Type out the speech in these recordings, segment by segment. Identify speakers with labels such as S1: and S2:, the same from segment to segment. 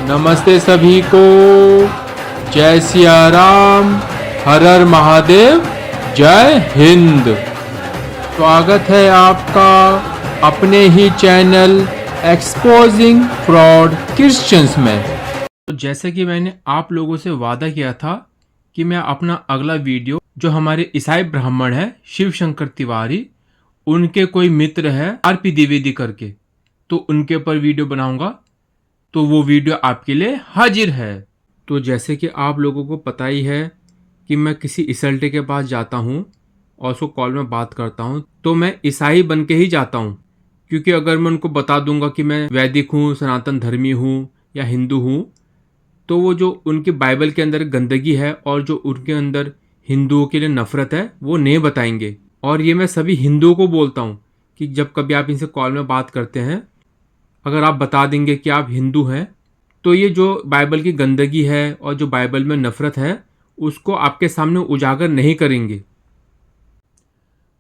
S1: नमस्ते सभी को। जय सिया राम, हर हर महादेव, जय हिंद। स्वागत है आपका अपने ही चैनल एक्सपोजिंग फ्रॉड क्रिश्चियंस में। तो जैसे कि मैंने आप लोगों से वादा किया था कि मैं अपना अगला वीडियो जो हमारे ईसाई ब्राह्मण है शिव शंकर तिवारी, उनके कोई मित्र है आरपी द्विवेदी करके, तो उनके ऊपर वीडियो बनाऊंगा। तो वो वीडियो आपके लिए हाजिर है। तो जैसे कि आप लोगों को पता ही है कि मैं किसी इसल्टे के पास जाता हूँ और उसको कॉल में बात करता हूँ, तो मैं ईसाई बन के ही जाता हूँ, क्योंकि अगर मैं उनको बता दूंगा कि मैं वैदिक हूँ, सनातन धर्मी हूँ या हिंदू हूँ, तो वो जो उनकी बाइबल के अंदर गंदगी है और जो उनके अंदर हिंदुओं के लिए नफरत है वो नहीं बताएंगे। और ये मैं सभी हिंदुओं को बोलता हूँ कि जब कभी आप इनसे कॉल में बात करते हैं, अगर आप बता देंगे कि आप हिंदू हैं, तो ये जो बाइबल की गंदगी है और जो बाइबल में नफरत है उसको आपके सामने उजागर नहीं करेंगे।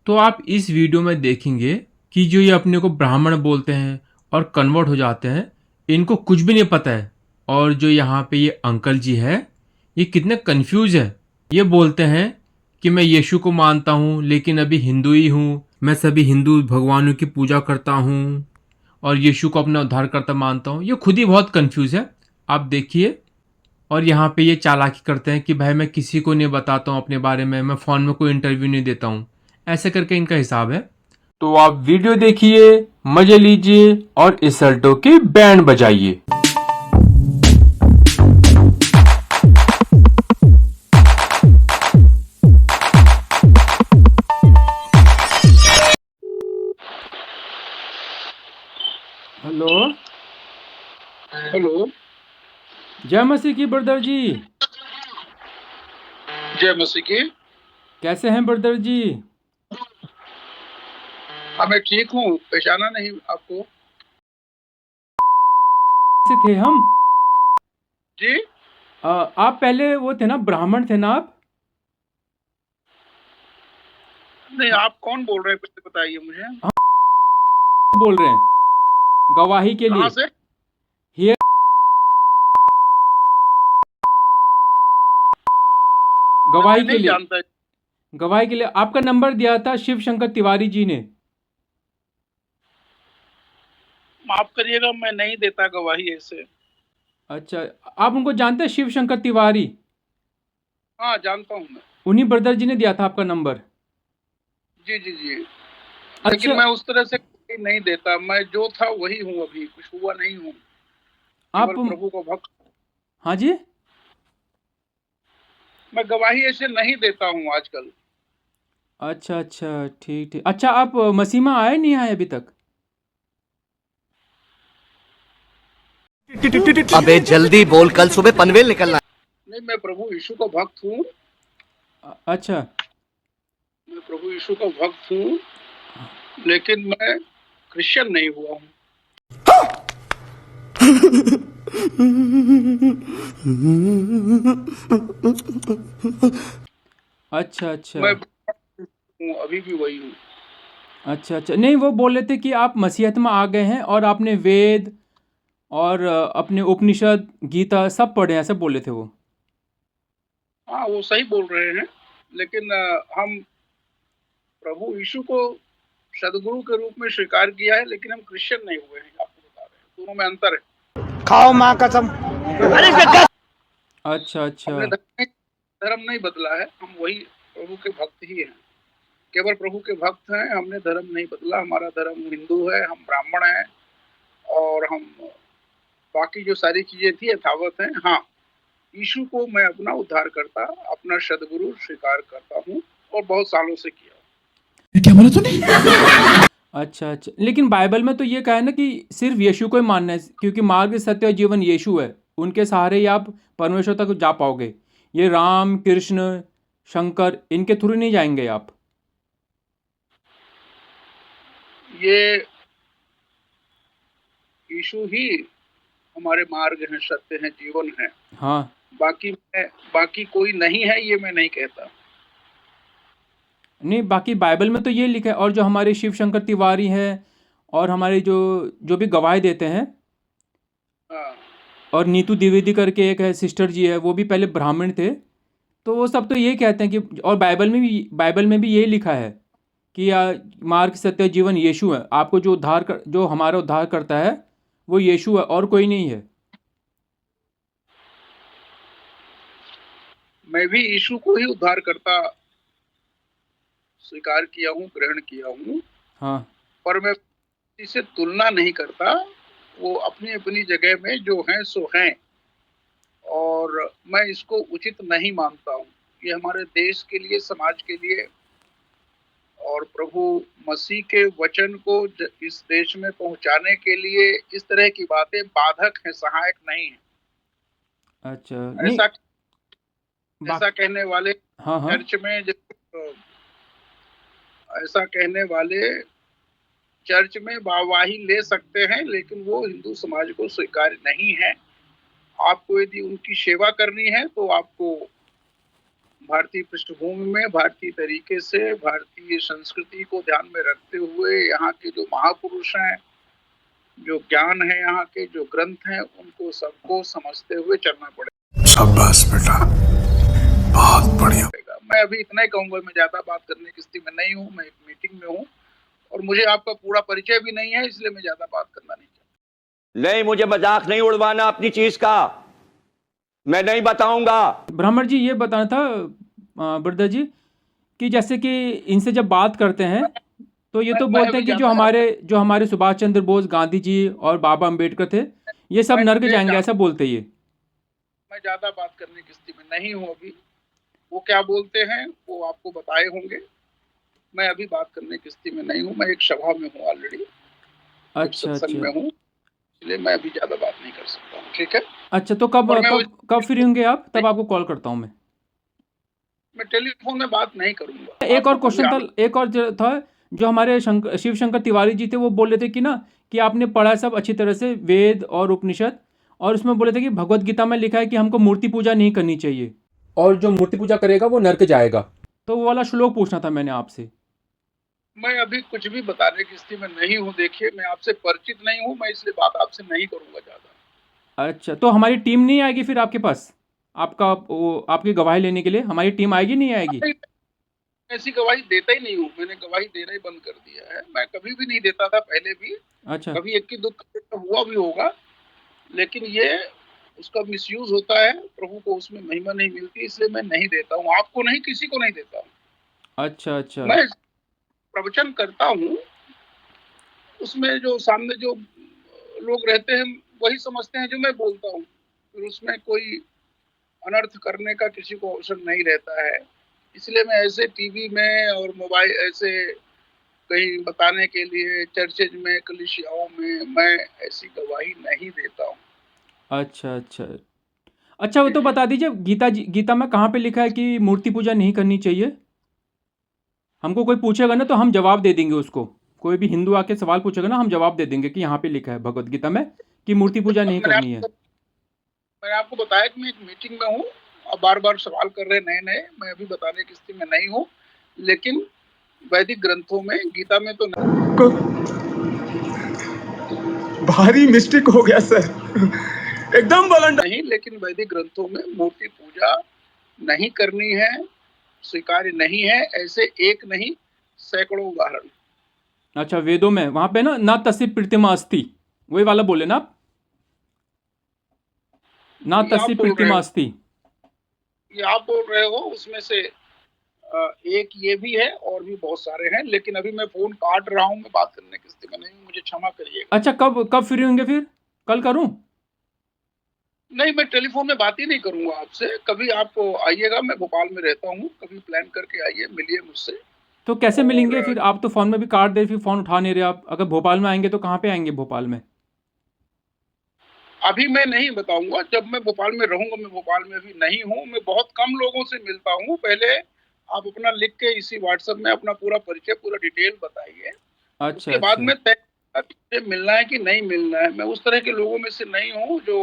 S1: तो आप इस वीडियो में देखेंगे कि जो ये अपने को ब्राह्मण बोलते हैं और कन्वर्ट हो जाते हैं, इनको कुछ भी नहीं पता है। और जो यहाँ पे ये अंकल जी है, ये कितने कंफ्यूज है। ये बोलते हैं कि मैं यीशु को मानता हूँ लेकिन अभी हिंदू ही हूँ, मैं सभी हिंदू भगवानों की पूजा करता हूँ और यीशु को अपना उद्धारकर्ता मानता हूँ। ये खुद ही बहुत कंफ्यूज है, आप देखिए। और यहाँ पे ये चालाकी करते हैं कि भाई मैं किसी को नहीं बताता हूँ अपने बारे में, मैं फ़ोन में कोई इंटरव्यू नहीं देता हूँ, ऐसे करके इनका हिसाब है। तो आप वीडियो देखिए, मजे लीजिए और इसल्टो की बैंड बजाइए। Hello,
S2: hello.
S1: जय मसीह की ब्रदर जी।
S2: जय मसीह की।
S1: कैसे हैं ब्रदर जी?
S2: हाँ, मैं ठीक हूँ। पहचाना नहीं आपको?
S1: से थे हम।
S2: जी
S1: आप पहले वो थे ना, ब्राह्मण थे ना आप?
S2: नहीं, आप कौन बोल रहे हैं पहले बताइए मुझे।
S1: हम बोल रहे हैं गवाही के
S2: कहाँ
S1: लिए।
S2: से?
S1: हियर,
S2: मैं
S1: गवाही के
S2: नहीं
S1: लिए,
S2: जानता।
S1: गवाही के लिए आपका नंबर दिया था शिव शंकर तिवारी जी ने।
S2: माफ करिएगा, मैं नहीं देता गवाही ऐसे।
S1: अच्छा, आप उनको जानते हैं, शिव शंकर तिवारी?
S2: हाँ, जानता हूँ मैं।
S1: उन्हीं ब्रदर जी ने दिया था आपका नंबर।
S2: जी जी जी। लेकिन
S1: अच्छा,
S2: मैं उस तरह से नहीं देता। मैं जो था वही हूँ, अभी कुछ हुआ नहीं हूँ।
S1: आप,
S2: केवल प्रभु का भक्त।
S1: हाँ जी,
S2: मैं गवाही ऐसे नहीं देता हूँ आजकल।
S1: अच्छा अच्छा, ठीक ठीक। अच्छा, आप मसीह में आए नहीं आए अभी तक?
S3: अबे जल्दी बोल, कल सुबह पनवेल निकलना
S2: नहीं, मैं प्रभु यीशु का भक्त हूँ।
S1: अच्छा,
S2: मैं प्रभु यीशु का भक्त हूँ, लेकिन मैं क्रिश्चियन नहीं हुआ हूँ।
S1: अच्छा अच्छा,
S2: मैं हूँ, अभी भी वही हूँ।
S1: अच्छा अच्छा। नहीं, वो बोल रहे थे कि आप मसीहत में आ गए हैं और आपने वेद और अपने उपनिषद गीता सब पढ़े हैं, ऐसे बोल रहे थे वो।
S2: हाँ, वो सही बोल रहे हैं। लेकिन हम प्रभु यीशु को सदगुरु के रूप में स्वीकार किया है, लेकिन हम क्रिश्चियन नहीं हुए हैं। आपको बता रहे हैं, दोनों में अंतर है।
S3: खाओ माँ कसम।
S1: अच्छा अच्छा,
S2: हमने धर्म नहीं बदला है। हम वही प्रभु के भक्त ही हैं। केवल प्रभु के भक्त हैं। हमने धर्म नहीं बदला। हमारा धर्म हिंदू है, हम ब्राह्मण हैं, और हम बाकी जो सारी चीजें थी यथावत हैं। हाँ, यीशु को मैं अपना उद्धारकर्ता, अपना सदगुरु स्वीकार करता हूँ, और बहुत सालों से किया।
S4: क्या बोला तूने?
S1: अच्छा अच्छा। लेकिन बाइबल में तो ये कहा है ना कि सिर्फ यीशु को ही मानना है, क्योंकि मार्ग सत्य और जीवन यीशु है, उनके सहारे ही आप परमेश्वर तक जा पाओगे। ये राम कृष्ण शंकर इनके थ्रू नहीं जाएंगे आप।
S2: ये यीशु ही हमारे मार्ग हैं, सत्य हैं, जीवन है।
S1: हाँ,
S2: बाकी कोई नहीं है, ये मैं नहीं कहता।
S1: नहीं, बाकी बाइबल में तो ये लिखा है। और जो हमारे शिव शंकर तिवारी हैं और हमारे जो जो भी गवाही देते हैं,
S2: हाँ,
S1: और नीतू द्विवेदी करके एक है सिस्टर जी है, वो भी पहले ब्राह्मण थे। तो वो सब तो ये कहते हैं कि, और बाइबल में भी ये लिखा है कि मार्ग सत्य जीवन यीशु है। आपको जो हमारा उद्धार करता है वो यीशु है और कोई नहीं है।
S2: मैं भी यीशु को ही उद्धार करता स्वीकार किया हूँ, ग्रहण किया हूँ,
S1: हाँ
S2: पर मैं किसी से तुलना नहीं करता। वो अपनी अपनी जगह में जो हैं सो हैं, और मैं इसको उचित नहीं मानता हूँ। ये हमारे देश के लिए, समाज के लिए और प्रभु मसीह के वचन को इस देश में पहुंचाने के लिए इस तरह की बातें बाधक हैं, सहायक नहीं है।
S1: अच्छा नहीं
S2: ऐसा
S1: बात।
S2: ऐसा कहने वाले
S1: हाँ हाँ
S2: चर्च में ऐसा कहने वाले चर्च में वाहवाही ले सकते हैं, लेकिन वो हिंदू समाज को स्वीकार्य नहीं है। आपको यदि उनकी सेवा करनी है तो आपको भारतीय पृष्ठभूमि में, भारतीय तरीके से, भारतीय संस्कृति को ध्यान में रखते हुए, यहाँ के जो महापुरुष हैं, जो ज्ञान है, यहाँ के जो ग्रंथ हैं, उनको सबको समझते हुए चलना पड़ेगा।
S4: शाबाश बेटा, बहुत बढ़िया।
S2: मैं अभी इतना ही कहूंगा, मैं ज्यादा बात करने की स्थिति में नहीं हूँ। मैं एक मीटिंग में हूँ और मुझे आपका पूरा परिचय भी नहीं है, इसलिए मैं ज्यादा बात करना नहीं चाहता।
S3: नहीं, मुझे मजाक नहीं उड़वाना अपनी चीज का, मैं नहीं बताऊंगा।
S1: ब्राह्मण जी ये बताना था ब्रदर जी कि जैसे कि इनसे जब बात करते हैं तो ये तो
S2: मैं
S1: बोलते हैं
S2: अभी
S1: कि जो हमारे सुभाष चंद्र बोस, गांधी जी और बाबा अम्बेडकर थे, ये सब नर्क जाएंगे, ऐसा बोलते ये।
S2: मैं ज्यादा बात करने की स्थिति में नहीं हूँ अभी। वो क्या बोलते हैं वो आपको बताए होंगे। मैं अभी बात करने की स्थिति में नहीं हूँ। मैं एक सभा में हूँ ऑलरेडी,
S1: अच्छा
S2: सत्संग
S1: अच्छा
S2: में हूँ, इसलिए मैं अभी ज्यादा बात नहीं कर सकता हूँ। ठीक है।
S1: अच्छा, तो कब
S2: और मैं
S1: कब कब फ्री होंगे आप? तब आपको कॉल करता हूँ मैं।
S2: टेलीफोन में बात नहीं करूंगा।
S1: एक और
S2: आपको
S1: क्वेश्चन था, एक और जो था, जो हमारे शिव शंकर तिवारी जी थे, वो बोल रहे थे कि ना कि आपने पढ़ा सब अच्छी तरह से वेद और उपनिषद, और उसमें बोले थे कि भगवत गीता में लिखा है कि हमको मूर्ति पूजा नहीं करनी चाहिए, और जो मूर्ति पूजा करेगा वो नरक जाएगा। तो वो वाला श्लोक पूछना था मैंने आपसे।
S2: मैं अभी कुछ भी बताने की स्थिति में नहीं हूँ। देखिए, मैं आपसे परिचित नहीं हूँ, मैं इसलिए बात आपसे नहीं करूंगा ज्यादा।
S1: अच्छा, तो हमारी टीम नहीं आएगी फिर आपके पास, आपकी गवाही लेने के लिए हमारी टीम आएगी नहीं आएगी?
S2: ऐसी गवाही देता ही नहीं हूँ। मैंने गवाही देना ही बंद कर दिया है। मैं कभी भी नहीं देता था, पहले भी।
S1: अच्छा
S2: कभी इक्की दुक्की हुआ भी होगा, लेकिन ये उसका मिसयूज होता है, प्रभु को उसमें महिमा नहीं मिलती, इसलिए मैं नहीं देता हूँ। आपको नहीं, किसी को नहीं देता हूँ।
S1: अच्छा अच्छा
S2: मैं प्रवचन करता हूँ, उसमें जो सामने जो लोग रहते हैं वही समझते हैं जो मैं बोलता हूँ। फिर उसमें कोई अनर्थ करने का किसी को अवसर नहीं रहता है। इसलिए मैं ऐसे टीवी में और मोबाइल ऐसे कहीं बताने के लिए चर्चेज में, कलीसियाओं में मैं ऐसी गवाही नहीं देता हूँ।
S1: अच्छा अच्छा अच्छा, वो तो बता दीजिए, गीता में कहाँ पे लिखा है कि मूर्ति पूजा नहीं करनी चाहिए? हमको कोई पूछेगा ना तो हम जवाब दे देंगे उसको। कोई भी हिंदू आके सवाल पूछेगा ना, हम जवाब दे देंगे कि यहाँ पे लिखा है भगवत गीता में कि मूर्ति पूजा नहीं करनी है।
S2: मैंने आपको बताया कि मैं एक मीटिंग में हूँ और बार बार सवाल कर रहे नए नए। मैं अभी बताने की स्थिति में नहीं हूँ, लेकिन वैदिक ग्रंथों में, गीता में तो
S4: भारी मिस्टेक हो गया सर, एकदम बलंडर।
S2: नहीं, लेकिन वैदिक ग्रंथों में मूर्ति पूजा नहीं करनी है, स्वीकार्य नहीं है। ऐसे एक नहीं, सैकड़ों उदाहरण।
S1: अच्छा, वेदों में वहाँ पे ना तस्य प्रतिमा अस्ति, वही वाला बोले ना आप? ना
S2: ये आप
S1: तस्य
S2: बोल रहे
S1: प्रतिमा
S2: हो,
S1: अस्ति।
S2: ये आप बोल रहे हो। उसमें से एक ये भी है और भी बहुत सारे हैं, लेकिन अभी मैं फोन काट रहा हूँ, मैं बात करने की स्थिति में नहीं हूँ, मुझे क्षमा करिएगा।
S1: अच्छा, कब फ्री होंगे फिर? कल करूँ?
S2: नहीं, मैं टेलीफोन में बात ही नहीं करूंगा आपसे। कभी आप आइएगा, मैं भोपाल में रहता हूँ, कभी प्लान करके आइए, मिलिए मुझसे।
S1: तो कैसे मिलेंगे
S2: और
S1: फिर? आप तो फ़ोन में भी काट दे, फिर फ़ोन उठा नहीं रहे आप। अगर भोपाल में आएंगे तो कहाँ पे आएंगे भोपाल में?
S2: अभी मैं नहीं बताऊंगा। जब मैं भोपाल में रहूंगा, मैं भोपाल में अभी नहीं हूँ। मैं बहुत कम लोगों से मिलता हूँ। पहले आप अपना लिख के इसी व्हाट्सएप में अपना पूरा परिचय, पूरा डिटेल बताइए,
S1: अच्छा
S2: उसके बाद
S1: अच्छा
S2: में तय मुझे मिलना है कि नहीं मिलना है। मैं उस तरह के लोगों में से नहीं हूँ जो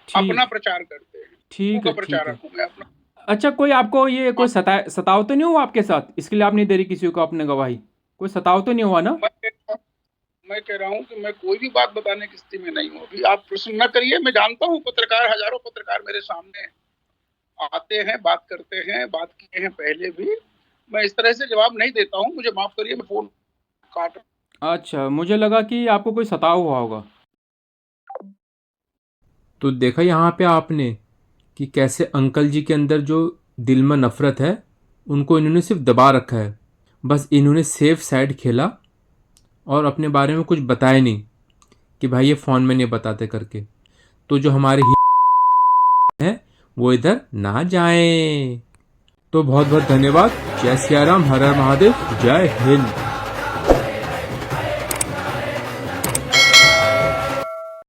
S2: अपना
S1: ठीक
S2: प्रचार करते हैं।
S1: ठीक
S2: का
S1: है ठीक है।
S2: प्रचारक हूँ मैं अपना।
S1: अच्छा, कोई आपको ये कोई सताव तो नहीं हुआ आपके साथ, इसके लिए आप नहीं दे रही किसी को अपने गवाही? कोई सताव तो नहीं हुआ ना?
S2: मैं मैं कह रहा हूँ कि मैं कोई भी बात बताने की स्थिति में नहीं हूँ। अभी आप प्रश्न न करिए, मैं जानता हूँ पत्रकार, हजारों पत्रकार मेरे सामने आते हैं, बात करते हैं, बात किए हैं पहले भी। मैं इस तरह से जवाब नहीं देता हूँ, मुझे माफ करिए, मैं फोन काट।
S5: अच्छा, मुझे लगा कि आपको कोई सताव हुआ होगा।
S1: तो देखा यहाँ पे आपने कि कैसे अंकल जी के अंदर जो दिल में नफ़रत है उनको इन्होंने सिर्फ दबा रखा है। बस इन्होंने सेफ साइड खेला और अपने बारे में कुछ बताया नहीं कि भाई ये फ़ोन में नहीं बताते करके। तो जो हमारे हैं वो इधर ना जाएं। तो बहुत बहुत धन्यवाद। जय सिया राम, हर हर महादेव, जय हिंद।